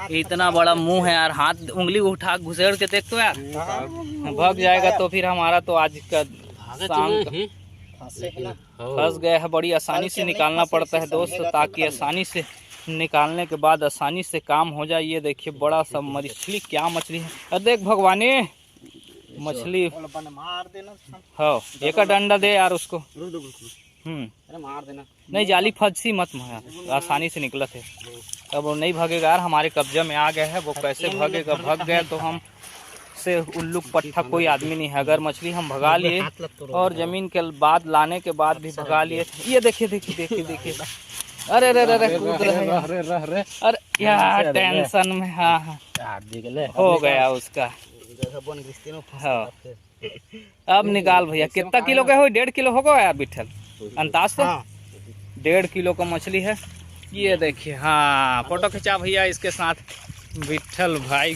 इतना बड़ा मुंह है यार, हाथ उंगली उठा घुसेड़ के देख तो यार, भाग जाएगा तो फिर हमारा तो आज का शाम फंस गया है। बड़ी आसानी से निकालना पड़ता है दोस्त, ताकि आसानी से निकालने के बाद आसानी से काम हो जाए। ये देखिए बड़ा सा मछली, क्या मछली है, अरे देख भगवानी मछली। हाँ एक डंडा दे यार उसको। अरे मार देना। नहीं जाली फंसी मत मार, आसानी से निकला थे। अब वो नहीं भागेगा यार, हमारे कब्जे में आ गया है। वो कैसे भागेगा, भाग गया तो हम से उल्लू पट्टा कोई आदमी नहीं है। अगर मछली हम भगा लिए और जमीन के बाद लाने के बाद भी भगा लिए। ये देखिए देखिए देखिए देखिए, अरे अरे अरे कूद रहे, अरे यार टेंशन में। हाँ हाँ हो गया उसका। हाँ अब निकाल भैया। कितना किलो का हो? 1.5 किलो होगा यार विठल, अंदाज तो 1.5 किलो का मछली है। ये देखिए, हाँ फोटो खिंचा भैया इसके साथ विठल भाई।